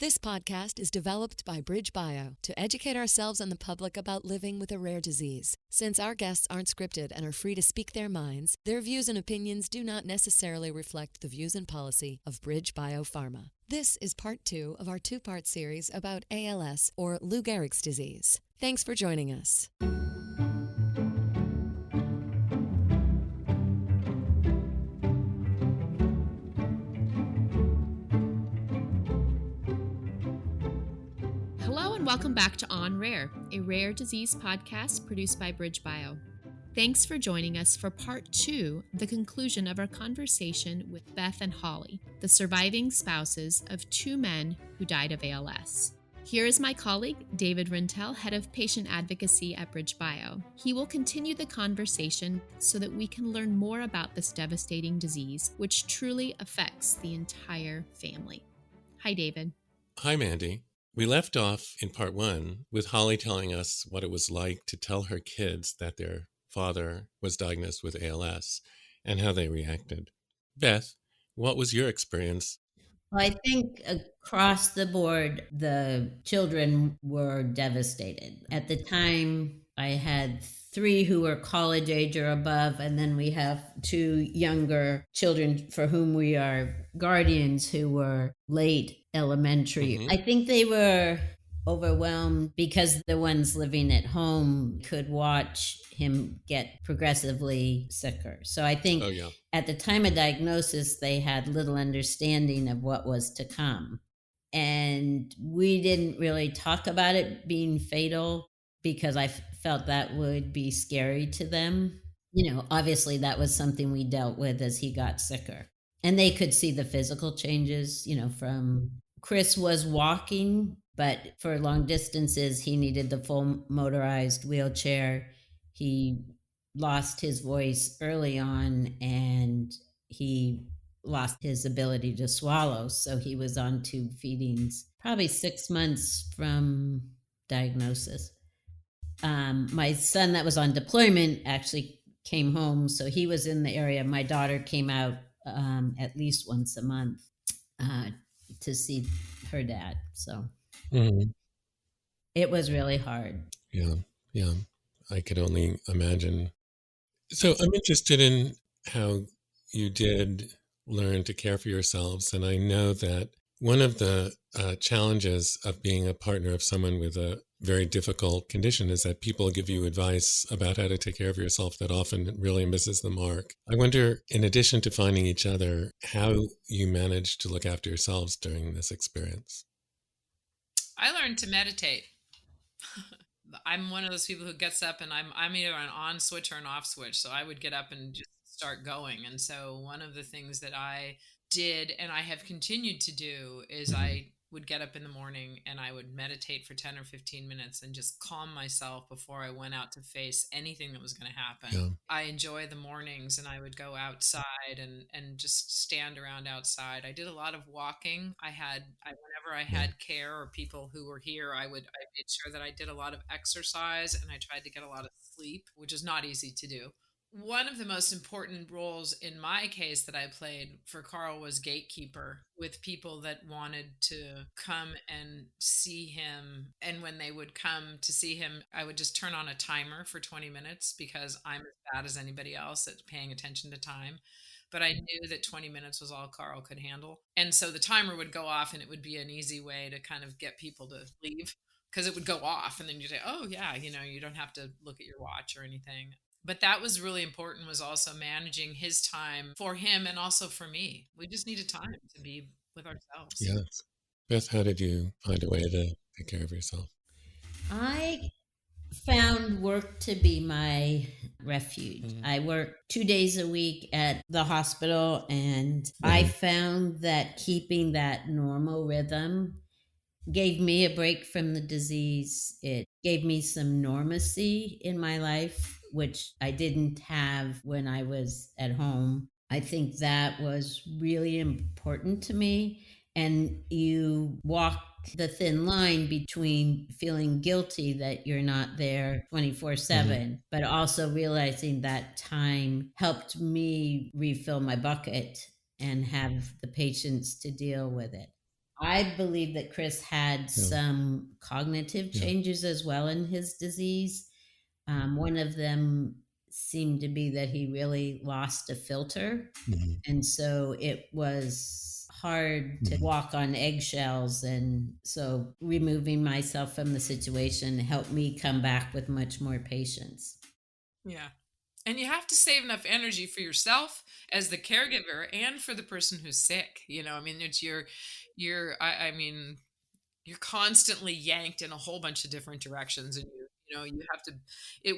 This podcast is developed by BridgeBio to educate ourselves and the public about living with a rare disease. Since our guests aren't scripted and are free to speak their minds, their views and opinions do not necessarily reflect the views and policy of BridgeBio Pharma. This is part 2 of our 2-part series about ALS, or Lou Gehrig's disease. Thanks for joining us. Hello and welcome back to On Rare, a rare disease podcast produced by BridgeBio. Thanks for joining us for part 2, the conclusion of our conversation with Beth and Holly, the surviving spouses of 2 men who died of ALS. Here is my colleague, David Rintell, head of patient advocacy at BridgeBio. He will continue the conversation so that we can learn more about this devastating disease, which truly affects the entire family. Hi, David. Hi, Mandy. We left off in part 1 with Holly telling us what it was like to tell her kids that their father was diagnosed with ALS and how they reacted. Beth, what was your experience? Well, I think across the board, the children were devastated. At the time, I had 3 who were college age or above, and then we have 2 younger children for whom we are guardians who were late elementary. Mm-hmm. I think they were overwhelmed because the ones living at home could watch him get progressively sicker. So I think at the time of diagnosis, they had little understanding of what was to come. And we didn't really talk about it being fatal because I felt that would be scary to them. You know, obviously that was something we dealt with as he got sicker. And they could see the physical changes, you know, from Chris was walking, but for long distances, he needed the full motorized wheelchair. He lost his voice early on and he lost his ability to swallow. So he was on tube feedings probably 6 months from diagnosis. My son that was on deployment actually came home. So he was in the area. My daughter came out at least once a month to see her dad. So it was really hard. Yeah. I could only imagine. So I'm interested in how you did learn to care for yourselves. And I know that one of the challenges of being a partner of someone with a very difficult condition is that people give you advice about how to take care of yourself that often really misses the mark. I wonder, in addition to finding each other, how you managed to look after yourselves during this experience. I learned to meditate. I'm one of those people who gets up and I'm either an on switch or an off switch. So I would get up and just start going. And so one of the things that I did and I have continued to do is I would get up in the morning and I would meditate for 10 or 15 minutes and just calm myself before I went out to face anything that was going to happen. Yeah. I enjoy the mornings and I would go outside and just stand around outside. I did a lot of walking. Whenever I had care or people who were here, I made sure that I did a lot of exercise and I tried to get a lot of sleep, which is not easy to do. One of the most important roles in my case that I played for Carl was gatekeeper with people that wanted to come and see him. And when they would come to see him, I would just turn on a timer for 20 minutes because I'm as bad as anybody else at paying attention to time. But I knew that 20 minutes was all Carl could handle. And so the timer would go off and it would be an easy way to kind of get people to leave because it would go off. And then you'd say, oh yeah, you don't have to look at your watch or anything. But that was really important, was also managing his time for him and also for me. We just needed time to be with ourselves. Yes. Beth, how did you find a way to take care of yourself? I found work to be my refuge. I worked 2 days a week at the hospital, and I found that keeping that normal rhythm gave me a break from the disease. It gave me some normacy in my life, which I didn't have when I was at home. I think that was really important to me. And you walk the thin line between feeling guilty that you're not there 24/7, but also realizing that time helped me refill my bucket and have the patience to deal with it. I believe that Chris had some cognitive changes as well in his disease. One of them seemed to be that he really lost a filter. Mm-hmm. And so it was hard to walk on eggshells. And so removing myself from the situation helped me come back with much more patience. Yeah. And you have to save enough energy for yourself as the caregiver and for the person who's sick. I mean, it's you're constantly yanked in a whole bunch of different directions, and you have to.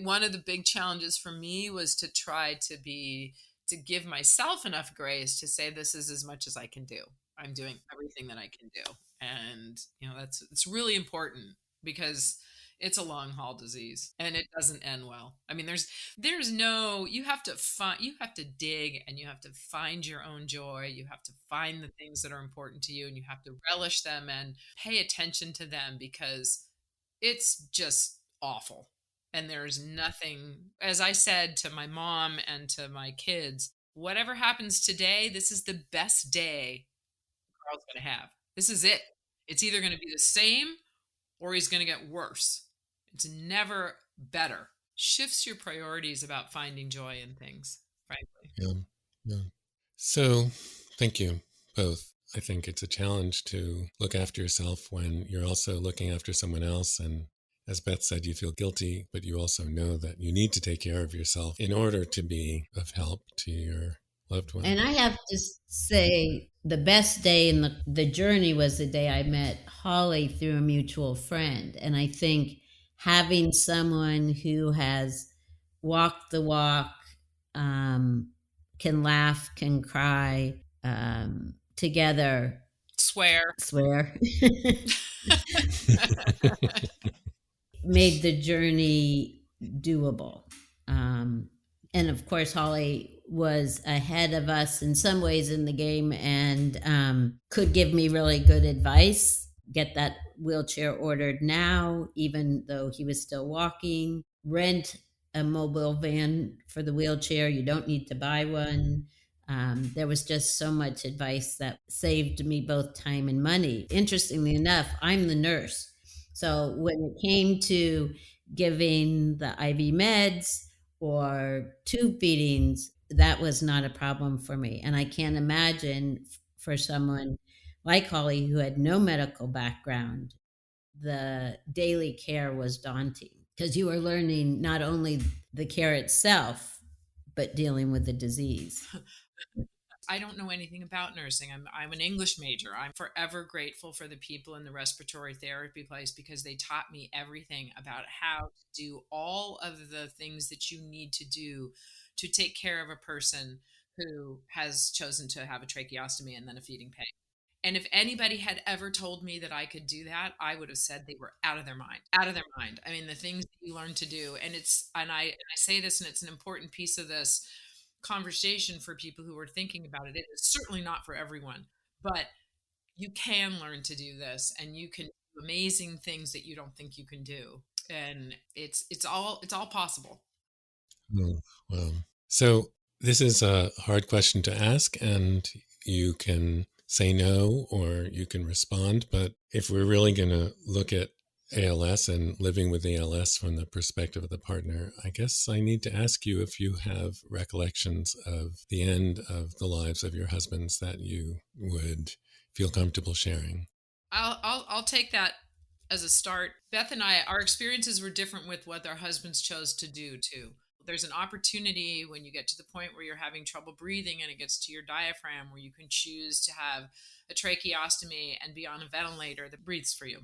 One of the big challenges for me was to try to give myself enough grace to say, this is as much as I can do. I'm doing everything that I can do, and it's really important, because it's a long haul disease and it doesn't end well. I mean, there's no, you have to dig, and you have to find your own joy. You have to find the things that are important to you, and you have to relish them and pay attention to them, because it's just awful. And there's nothing, as I said to my mom and to my kids, whatever happens today, this is the best day Carl's going to have. This is it. It's either going to be the same or he's going to get worse. It's never better. Shifts your priorities about finding joy in things, frankly. Yeah. So, thank you both. I think it's a challenge to look after yourself when you're also looking after someone else. And as Beth said, you feel guilty, but you also know that you need to take care of yourself in order to be of help to your loved one. And I have to say, the best day in the journey was the day I met Holly through a mutual friend. And I think having someone who has walked the walk, can laugh, can cry, together. Swear. Made the journey doable. And of course, Holly was ahead of us in some ways in the game, and could give me really good advice. Get that wheelchair ordered now, even though he was still walking. Rent a mobile van for the wheelchair. You don't need to buy one. There was just so much advice that saved me both time and money. Interestingly enough, I'm the nurse. So when it came to giving the IV meds or tube feedings, that was not a problem for me. And I can't imagine for someone like Holly, who had no medical background, the daily care was daunting, because you were learning not only the care itself, but dealing with the disease. I don't know anything about nursing. I'm an English major. I'm forever grateful for the people in the respiratory therapy place, because they taught me everything about how to do all of the things that you need to do to take care of a person who has chosen to have a tracheostomy and then a feeding peg. And if anybody had ever told me that I could do that, I would have said they were out of their mind. I mean, the things that you learn to do. And I say this, and it's an important piece of this conversation for people who are thinking about it. It is certainly not for everyone, but you can learn to do this, and you can do amazing things that you don't think you can do. And it's all possible. Oh, wow. So this is a hard question to ask, and you can say no or you can respond. But if we're really going to look at ALS and living with ALS from the perspective of the partner, I guess I need to ask you if you have recollections of the end of the lives of your husbands that you would feel comfortable sharing. I'll take that as a start. Beth and I, our experiences were different with what our husbands chose to do too. There's an opportunity when you get to the point where you're having trouble breathing and it gets to your diaphragm, where you can choose to have a tracheostomy and be on a ventilator that breathes for you.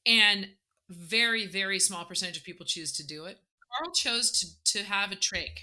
And very, very small percentage of people choose to do it. Carl chose to have a trach,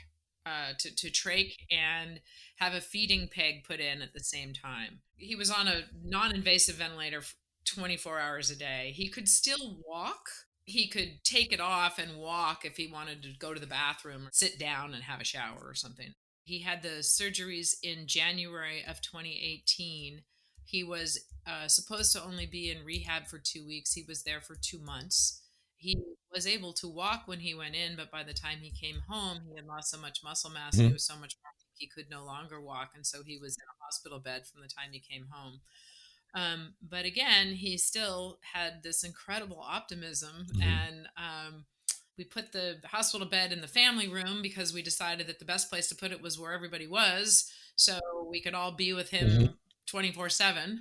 to trach and have a feeding peg put in at the same time. He was on a non-invasive ventilator 24 hours a day. He could still walk. He could take it off and walk if he wanted to go to the bathroom or sit down and have a shower or something. He had the surgeries in January of 2018. He was supposed to only be in rehab for 2 weeks. He was there for 2 months. He was able to walk when he went in, but by the time he came home, he had lost so much muscle mass and he was so much more weak, he could no longer walk. And so he was in a hospital bed from the time he came home. But again, he still had this incredible optimism. Mm-hmm. And we put the hospital bed in the family room because we decided that the best place to put it was where everybody was, so we could all be with him 24/7.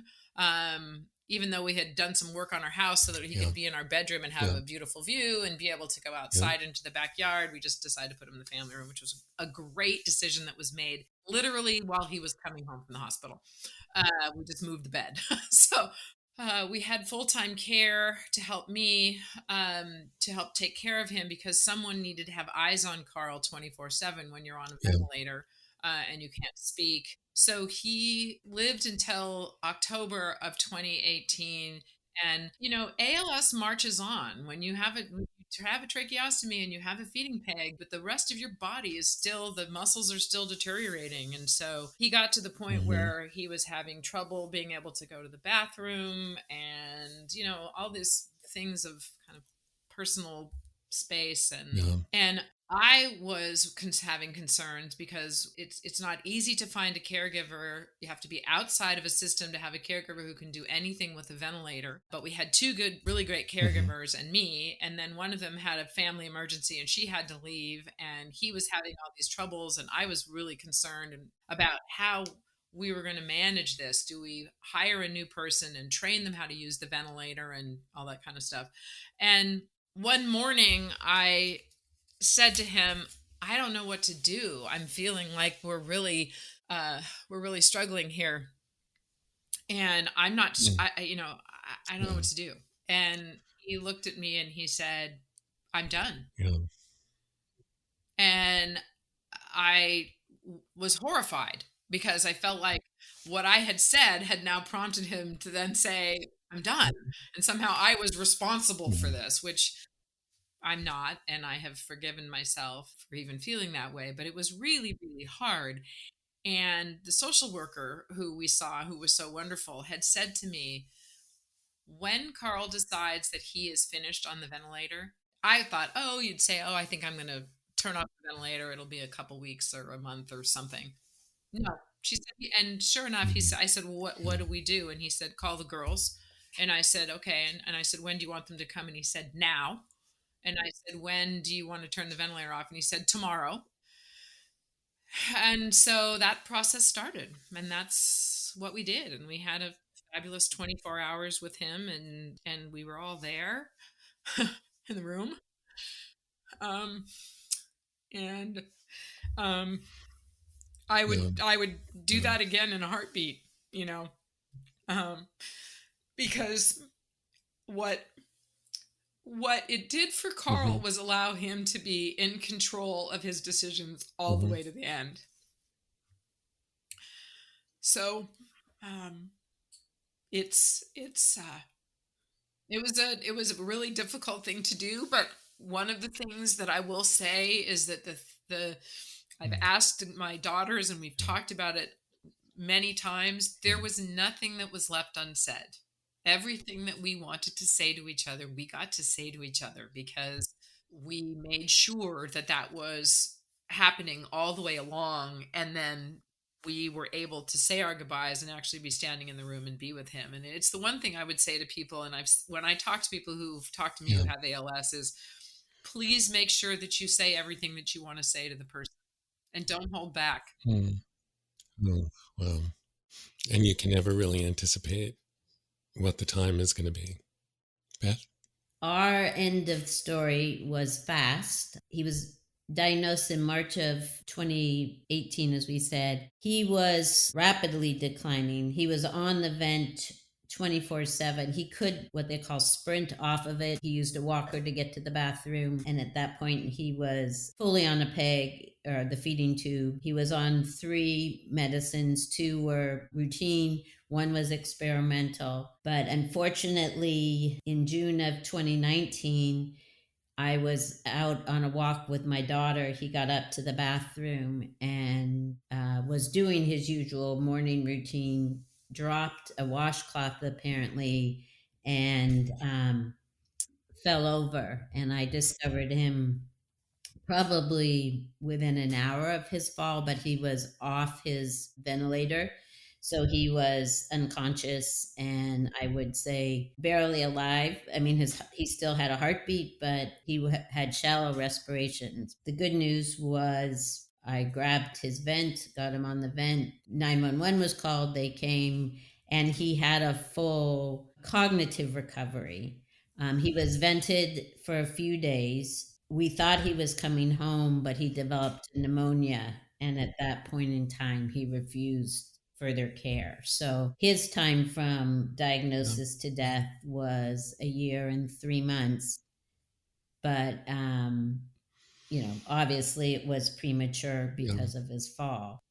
Even though we had done some work on our house so that he could be in our bedroom and have a beautiful view and be able to go outside into the backyard, we just decided to put him in the family room, which was a great decision that was made literally while he was coming home from the hospital. We just moved the bed. So we had full-time care to help me, to help take care of him, because someone needed to have eyes on Carl 24/7 when you're on a ventilator and you can't speak. So he lived until October of 2018. And, ALS marches on. When you have a tracheostomy and you have a feeding peg, but the rest of your body is still, the muscles are still deteriorating. And so he got to the point where he was having trouble being able to go to the bathroom and, all these things of kind of personal space. And I was having concerns because it's not easy to find a caregiver. You have to be outside of a system to have a caregiver who can do anything with a ventilator. But we had two really great caregivers and me, and then one of them had a family emergency and she had to leave, and he was having all these troubles, and I was really concerned about how we were going to manage this. Do we hire a new person and train them how to use the ventilator and all that kind of stuff? And one morning I said to him, I don't know what to do. I'm feeling like we're really struggling here. And I'm not, I don't know what to do. And he looked at me and he said, I'm done. And I was horrified because I felt like what I had said had now prompted him to then say, I'm done. And somehow I was responsible for this, which I'm not, and I have forgiven myself for even feeling that way, but it was really, really hard. And the social worker who we saw, who was so wonderful, had said to me, when Carl decides that he is finished on the ventilator, I thought, you'd say, I think I'm going to turn off the ventilator. It'll be a couple weeks or a month or something. No, she said, and sure enough, I said, well, what do we do? And he said, call the girls. And I said, okay. And I said, when do you want them to come? And he said, now. And I said, when do you want to turn the ventilator off? And he said, tomorrow. And so that process started, and that's what we did. And we had a fabulous 24 hours with him, and we were all there in the room. I would do that again in a heartbeat, because what it did for Carl was allow him to be in control of his decisions all the way to the end. So, it was a really difficult thing to do, but one of the things that I will say is that I've asked my daughters, and we've talked about it many times, there was nothing that was left unsaid. Everything that we wanted to say to each other, we got to say to each other, because we made sure that was happening all the way along. And then we were able to say our goodbyes and actually be standing in the room and be with him. And it's the one thing I would say to people, and when I talk to people who've talked to me who have ALS, is please make sure that you say everything that you want to say to the person, and don't hold back. Oh, wow. And you can never really anticipate what the time is going to be. Beth? Our end of the story was fast. He was diagnosed in March of 2018, as we said. He was rapidly declining. He was on the vent 24/7. He could, what they call, sprint off of it. He used a walker to get to the bathroom. And at that point, he was fully on a peg, or the feeding tube. He was on 3 medicines. 2 were routine. 1 was experimental. But unfortunately, in June of 2019, I was out on a walk with my daughter. He got up to the bathroom and was doing his usual morning routine, dropped a washcloth apparently, and fell over. And I discovered him probably within an hour of his fall, but he was off his ventilator. So he was unconscious and I would say barely alive. I mean, he still had a heartbeat, but he had shallow respirations. The good news was I grabbed his vent, got him on the vent. 911 was called. They came and he had a full cognitive recovery. He was vented for a few days. We thought he was coming home, but he developed pneumonia. And at that point in time, he refused further care. So his time from diagnosis to death was 1 year and 3 months. But, obviously it was premature because of his fall.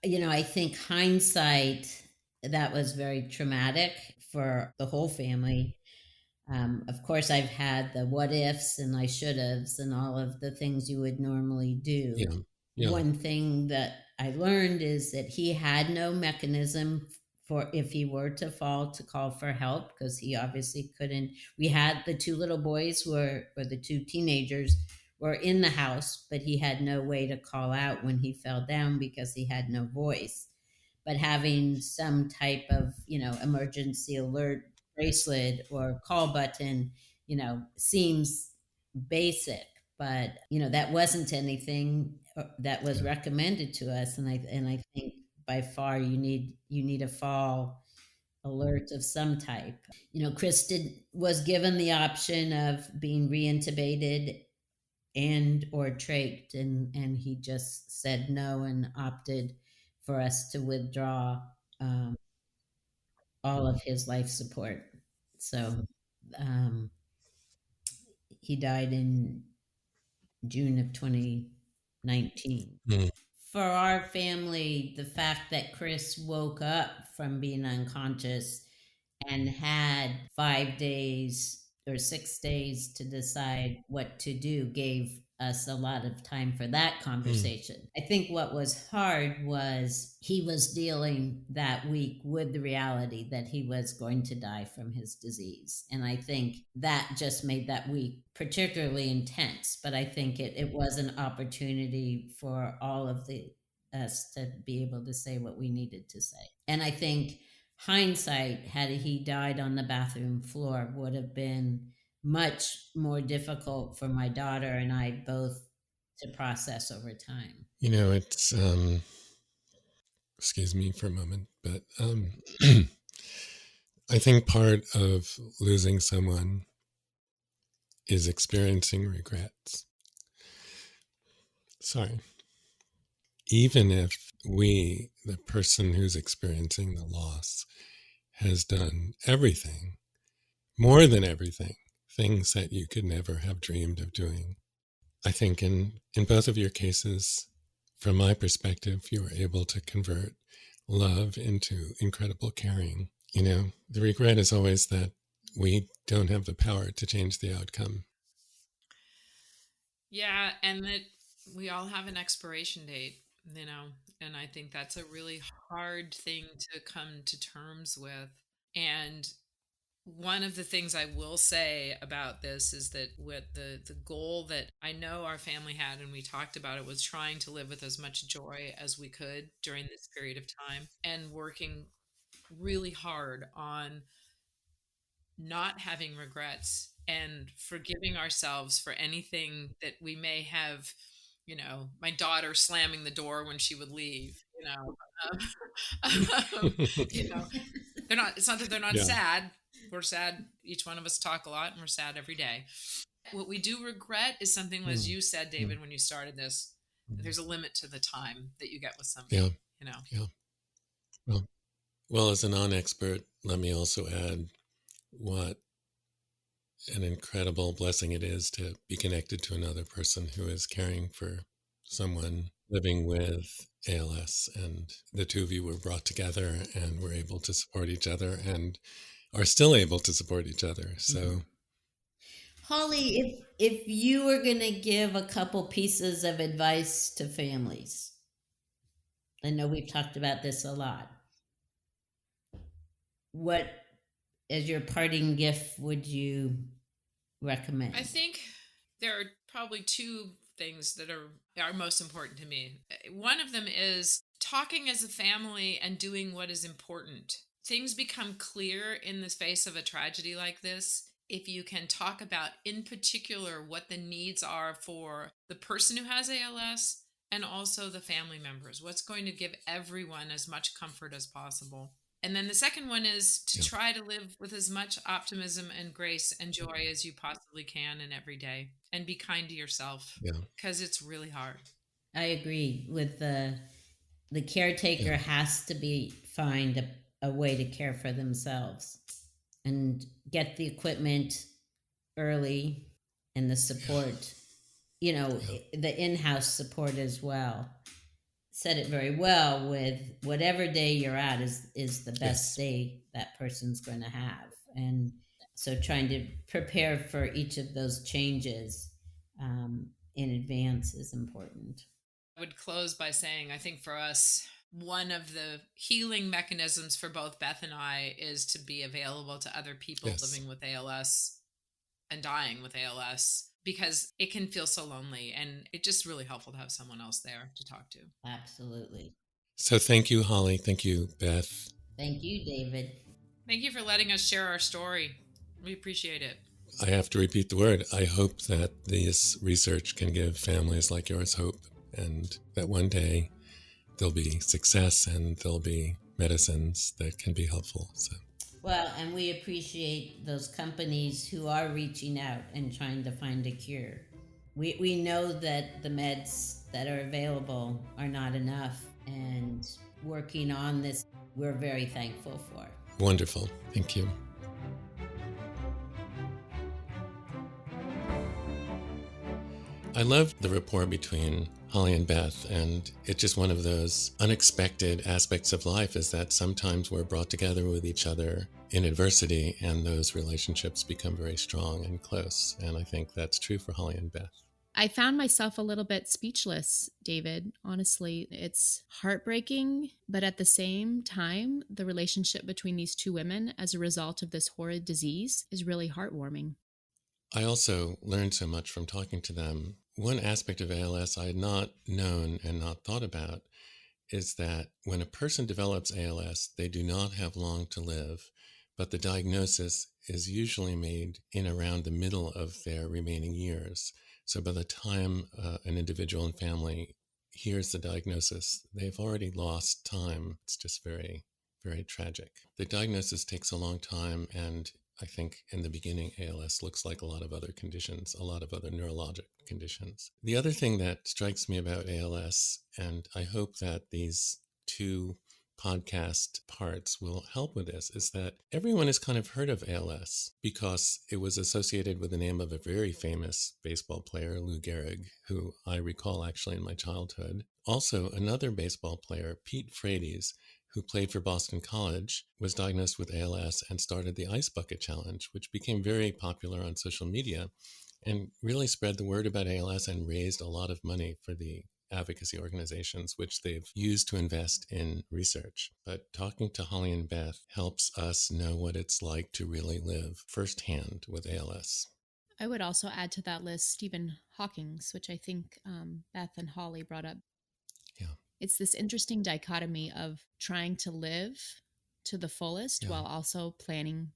I think hindsight, that was very traumatic for the whole family. Of course, I've had the what ifs and I should haves and all of the things you would normally do. One thing that I learned is that he had no mechanism for if he were to fall to call for help, because he obviously couldn't. We had the two little boys or the two teenagers were in the house, but he had no way to call out when he fell down because he had no voice. But having some type of, emergency alert bracelet or call button, seems basic, but that wasn't anything that was recommended to us. And I think by far you need a fall alert of some type. Chris was given the option of being reintubated and or trached, and he just said no and opted for us to withdraw all of his life support. So he died in June of 2019. For our family, the fact that Chris woke up from being unconscious and had 5 days or 6 days to decide what to do gave us a lot of time for that conversation. I think what was hard was he was dealing that week with the reality that he was going to die from his disease. And I think that just made that week particularly intense. But I think it was an opportunity for all of us to be able to say what we needed to say. And I think hindsight, had he died on the bathroom floor, would have been much more difficult for my daughter and I both to process over time. It's excuse me for a moment, but I think part of losing someone is experiencing regrets. Sorry. Even if we, the person who's experiencing the loss, has done everything, more than everything, things that you could never have dreamed of doing. I think in both of your cases, from my perspective, you were able to convert love into incredible caring. The regret is always that we don't have the power to change the outcome. Yeah, and that we all have an expiration date, and I think that's a really hard thing to come to terms with. And one of the things I will say about this is that with the goal that I know our family had, and we talked about it, was trying to live with as much joy as we could during this period of time and working really hard on not having regrets and forgiving ourselves for anything that we may have, my daughter slamming the door when she would leave, it's not that they're not sad. We're sad. Each one of us talk a lot and we're sad every day. What we do regret is something, as you said, David, when you started this, there's a limit to the time that you get with somebody, Yeah. Well, as a non-expert, let me also add what an incredible blessing it is to be connected to another person who is caring for someone living with ALS. And the two of you were brought together and were able to support each other and are still able to support each other. So, Holly, if you were going to give a couple pieces of advice to families, I know we've talked about this a lot, what, as your parting gift, would you recommend? I think there are probably two things that are most important to me. One of them is talking as a family and doing what is important. Things become clear in the face of a tragedy like this if you can talk about, in particular, what the needs are for the person who has ALS and also the family members. What's going to give everyone as much comfort as possible. And then the second one is to try to live with as much optimism and grace and joy as you possibly can in every day, and be kind to yourself, because it's really hard. I agree with the caretaker has to find a way to care for themselves and get the equipment early and the support, the in-house support as well. Said it very well with whatever day you're at is the best day that person's going to have. And so trying to prepare for each of those changes in advance is important. I would close by saying, I think for us, one of the healing mechanisms for both Beth and I is to be available to other people living with ALS and dying with ALS, because it can feel so lonely, and it's just really helpful to have someone else there to talk to. Absolutely. So thank you, Holly. Thank you, Beth. Thank you, David. Thank you for letting us share our story. We appreciate it. I have to repeat the word. I hope that this research can give families like yours hope, and that one day there'll be success and there'll be medicines that can be helpful. Well, and we appreciate those companies who are reaching out and trying to find a cure. We know that the meds that are available are not enough, and working on this, we're very thankful for. Wonderful. Thank you. I love the rapport between Holly and Beth, and it's just one of those unexpected aspects of life, is that sometimes we're brought together with each other in adversity, and those relationships become very strong and close. And I think that's true for Holly and Beth. I found myself a little bit speechless, David. Honestly, it's heartbreaking, but at the same time, the relationship between these two women as a result of this horrid disease is really heartwarming. I also learned so much from talking to them. One aspect of ALS I had not known and not thought about is that when a person develops ALS, they do not have long to live, but the diagnosis is usually made in around the middle of their remaining years. So by the time an individual and family hears the diagnosis, they've already lost time. It's just very, very tragic. The diagnosis takes a long time, and I think in the beginning, ALS looks like a lot of other conditions, a lot of other neurologic conditions. The other thing that strikes me about ALS, and I hope that these two podcast parts will help with this, is that everyone has kind of heard of ALS because it was associated with the name of a very famous baseball player, Lou Gehrig, who I recall actually in my childhood. Also, another baseball player, Pete.D., who played for Boston College, was diagnosed with ALS and started the Ice Bucket Challenge, which became very popular on social media and really spread the word about ALS and raised a lot of money for the advocacy organizations, which they've used to invest in research. But talking to Holly and Beth helps us know what it's like to really live firsthand with ALS. I would also add to that list Stephen Hawking's, which I think Beth and Holly brought up. Yeah. It's this interesting dichotomy of trying to live to the fullest while also planning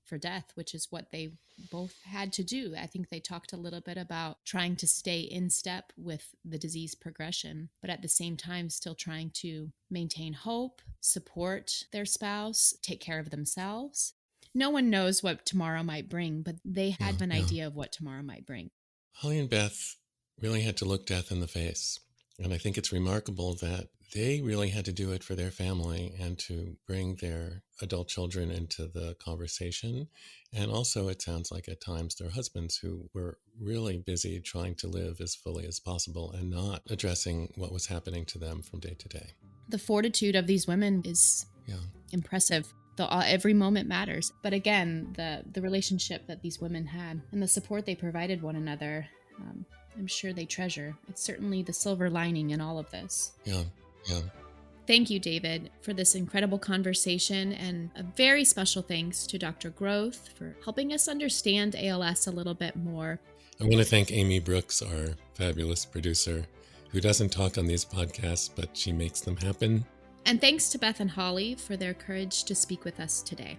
for death, which is what they both had to do. I think they talked a little bit about trying to stay in step with the disease progression, but at the same time still trying to maintain hope, support their spouse, take care of themselves. No one knows what tomorrow might bring, but they had an idea of what tomorrow might bring. Holly and Beth really had to look death in the face. And I think it's remarkable that they really had to do it for their family and to bring their adult children into the conversation. And also, it sounds like at times their husbands, who were really busy trying to live as fully as possible and not addressing what was happening to them from day to day. The fortitude of these women is impressive. Every moment matters. But again, the relationship that these women had and the support they provided one another, I'm sure they treasure. It's certainly the silver lining in all of this. Yeah. Thank you, David, for this incredible conversation, and a very special thanks to Dr. Groth for helping us understand ALS a little bit more. I want to thank Amy Brooks, our fabulous producer, who doesn't talk on these podcasts, but she makes them happen. And thanks to Beth and Holly for their courage to speak with us today.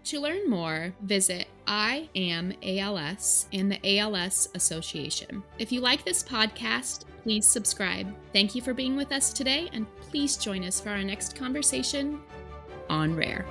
To learn more, visit I Am ALS and the ALS Association. If you like this podcast, please subscribe. Thank you for being with us today, and please join us for our next conversation on Rare.